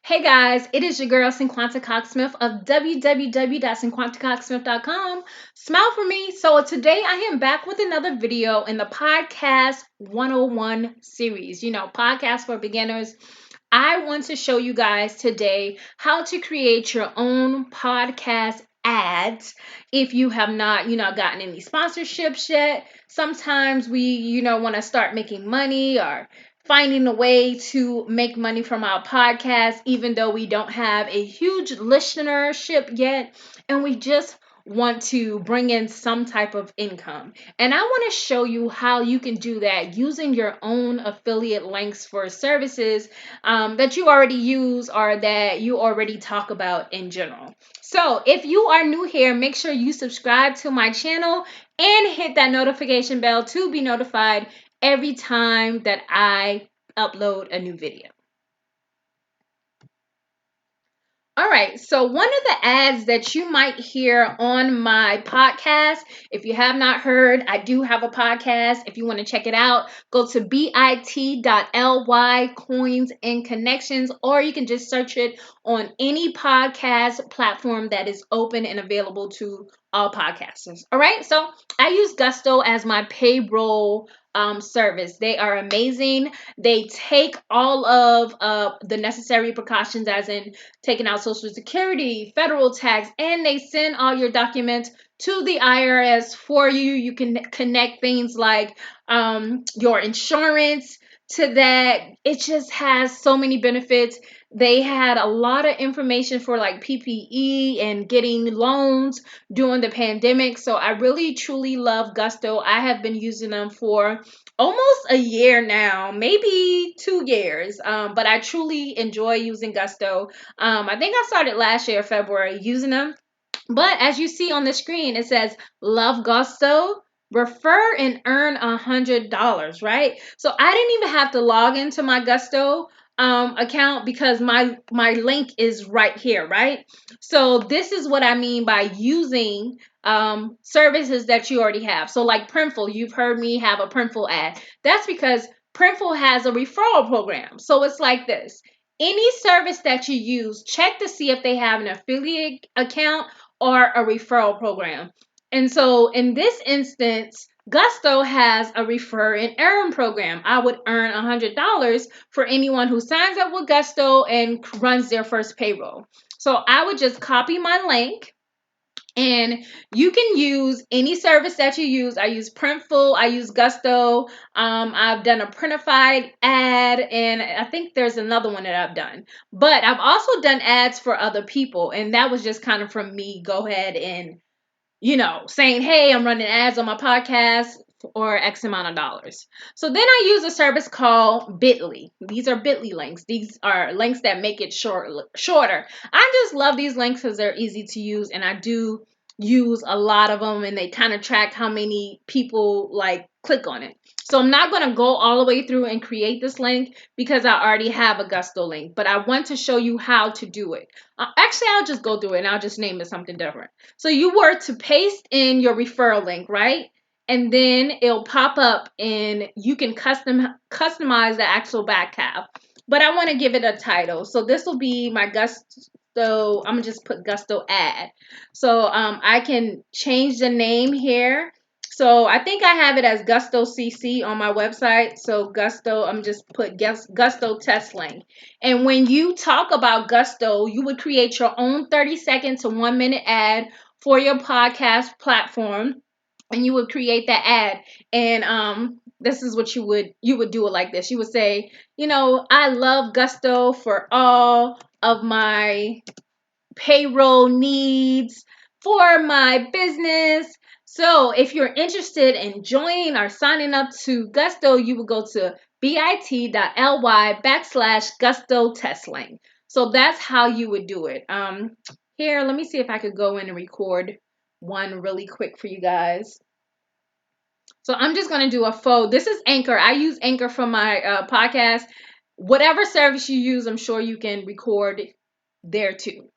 Hey guys, it is your girl Cinquanta Cox-Smith of www.cinquantacoxsmith.com. Smile for me. So today I am back with another video in the Podcast 101 series. Podcast for beginners. I want to show you guys today how to create your own podcast ads if you have not, gotten any sponsorships yet. Sometimes we, want to start making money or finding a way to make money from our podcast, even though we don't have a huge listenership yet, and we just want to bring in some type of income. And I want to show you how you can do that using your own affiliate links for services that you already use or that you already talk about in general. So if you are new here, make sure you subscribe to my channel and hit that notification bell to be notified every time that I upload a new video. All right, so one of the ads that you might hear on my podcast, if you have not heard, I do have a podcast. If you want to check it out, go to bit.ly coins and connections, or you can just search it on any podcast platform that is open and available to all podcasters. All right, so I use Gusto as my payroll service. They are amazing. They take all of the necessary precautions, as in taking out Social Security, federal tax, and they send all your documents to the IRS for you. You can connect things like your insurance to that. It just has so many benefits. They had a lot of information for like PPE and getting loans during the pandemic. So I really truly love Gusto. I have been using them for almost a year now, maybe 2 years. But I truly enjoy using Gusto. I think I started last year, February, using them. But as you see on the screen, it says Love Gusto, refer and earn $100, right? So I didn't even have to log into my Gusto account because my link is right here, right? So this is what I mean by using services that you already have. So like Printful, you've heard me have a Printful ad. That's because Printful has a referral program. So it's like this. Any service that you use, check to see if they have an affiliate account or a referral program. And so in this instance, Gusto has a refer and earn program. I would earn $100 for anyone who signs up with Gusto and runs their first payroll. So I would just copy my link. And you can use any service that you use. I use Printful. I use Gusto. I've done a Printified ad, and I think there's another one that I've done. But I've also done ads for other people, and that was just kind of from me go ahead and, saying, hey, I'm running ads on my podcast or X amount of dollars. So then I use a service called Bitly. These are Bitly links. These are links that make it shorter. I just love these links because they're easy to use, and I do use a lot of them, and they kind of track how many people like click on it. So I'm not going to go all the way through and create this link because I already have a Gusto link, but I want to show you how to do it. Actually, I'll just go through it and I'll just name it something different. So you were to paste in your referral link, right? And then it'll pop up and you can customize the actual back half. But I want to give it a title. So this will be my Gusto. I'm gonna just put Gusto ad. So I can change the name here. So I think I have it as Gusto CC on my website. So Gusto, I'm just put Gusto test link. And when you talk about Gusto, you would create your own 30-second to 1-minute ad for your podcast platform, and you would create that ad. And this is what you would do it like this. You would say, I love Gusto for all of my payroll needs for my business. So if you're interested in joining or signing up to Gusto, you would go to bit.ly/Gusto test link. So that's how you would do it. Here, let me see if I could go in and record one really quick for you guys. So I'm just going to do a faux. This is Anchor. I use Anchor for my podcast. Whatever service you use, I'm sure you can record there too.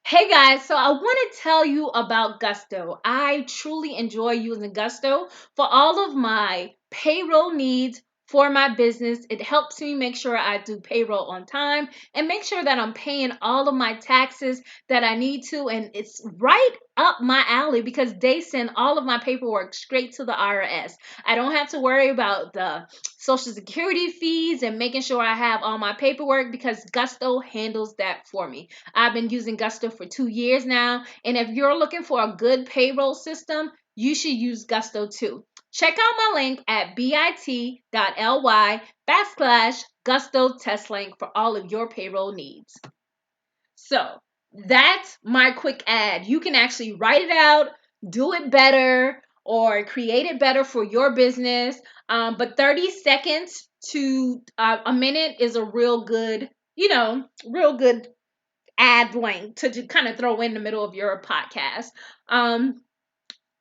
Hey guys, so I want to tell you about Gusto. I truly enjoy using Gusto for all of my payroll needs for my business. It helps me make sure I do payroll on time and make sure that I'm paying all of my taxes that I need to. And it's right up my alley because they send all of my paperwork straight to the IRS. I don't have to worry about the Social Security fees and making sure I have all my paperwork because Gusto handles that for me. I've been using Gusto for 2 years now, and if you're looking for a good payroll system, you should use Gusto too. Check out my link at bit.ly/Gusto test link for all of your payroll needs. So that's my quick ad. You can actually write it out, do it better, or create it better for your business. But 30 seconds to a minute is a real good, real good ad link to just kind of throw in the middle of your podcast.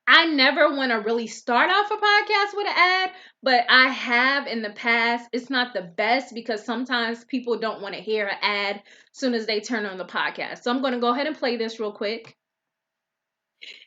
I never want to really start off a podcast with an ad, but I have in the past. It's not the best because sometimes people don't want to hear an ad as soon as they turn on the podcast. So I'm going to go ahead and play this real quick.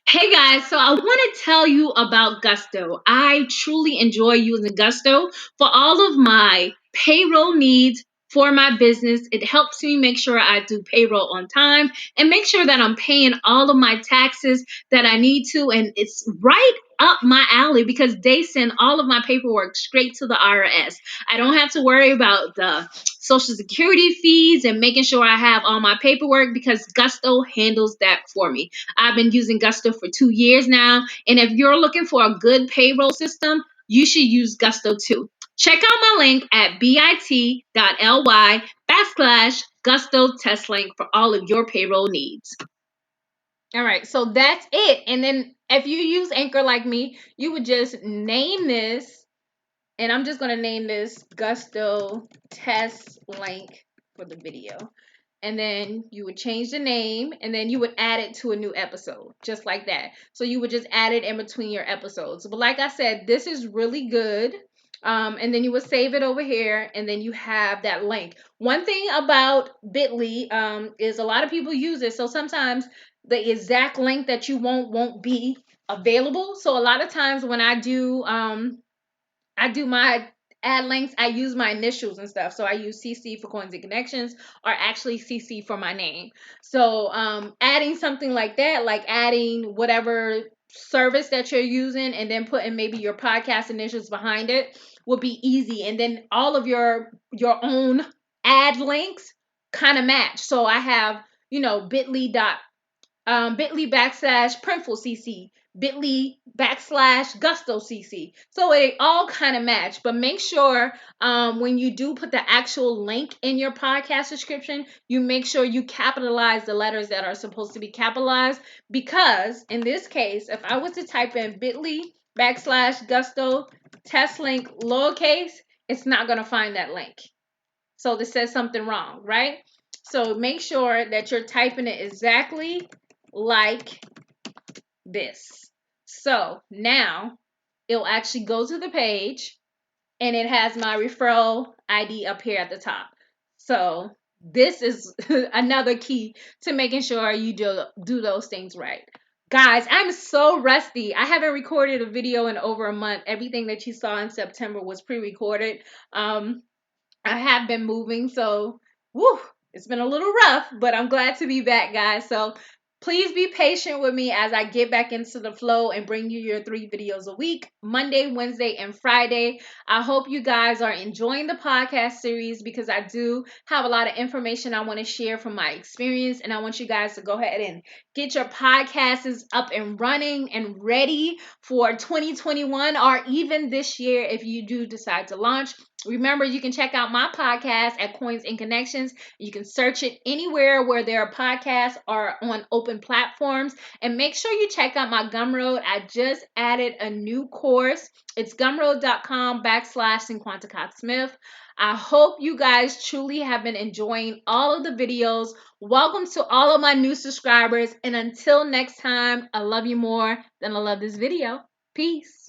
Hey guys, so I want to tell you about Gusto. I truly enjoy using Gusto for all of my payroll needs for my business. It helps me make sure I do payroll on time and make sure that I'm paying all of my taxes that I need to. And it's right up my alley because they send all of my paperwork straight to the IRS. I don't have to worry about the Social Security fees and making sure I have all my paperwork because Gusto handles that for me. I've been using Gusto for 2 years now, and if you're looking for a good payroll system, you should use Gusto too. Check out my link at bit.ly/Gusto test link for all of your payroll needs. All right, so that's it. And then if you use Anchor like me, you would just name this, and I'm just going to name this Gusto test link for the video. And then you would change the name, and then you would add it to a new episode, just like that. So you would just add it in between your episodes. But like I said, this is really good. And then you would save it over here, and then you have that link. One thing about Bitly is a lot of people use it, so sometimes the exact link that you want won't be available. So a lot of times when I do my ad links, I use my initials and stuff. So I use CC for Coins and Connections, or actually CC for my name. So adding something like that, like adding whatever service that you're using and then putting maybe your podcast initials behind it will be easy. And then all of your own ad links kind of match. So I have, bit.ly/Printful CC, bit.ly/Gusto CC. So it all kind of match, but make sure when you do put the actual link in your podcast description, you make sure you capitalize the letters that are supposed to be capitalized, because in this case, if I was to type in bit.ly/Gusto test link lowercase, it's not going to find that link. So this says something wrong, right? So make sure that you're typing it exactly like this. So now it'll actually go to the page, and it has my referral ID up here at the top. So this is another key to making sure you do those things right. Guys, I'm so rusty. I haven't recorded a video in over a month. Everything that you saw in September was pre-recorded. I have been moving, so it's been a little rough, but I'm glad to be back, guys. So please be patient with me as I get back into the flow and bring you your 3 videos a week, Monday, Wednesday, and Friday. I hope you guys are enjoying the podcast series because I do have a lot of information I want to share from my experience, and I want you guys to go ahead and get your podcasts up and running and ready for 2021, or even this year if you do decide to launch. Remember, you can check out my podcast at Coins and Connections. You can search it anywhere where there are podcasts or on open platforms. And make sure you check out my Gumroad. I just added a new course. It's gumroad.com/Cinquanta Cox-Smith. I hope you guys truly have been enjoying all of the videos. Welcome to all of my new subscribers. And until next time, I love you more than I love this video. Peace.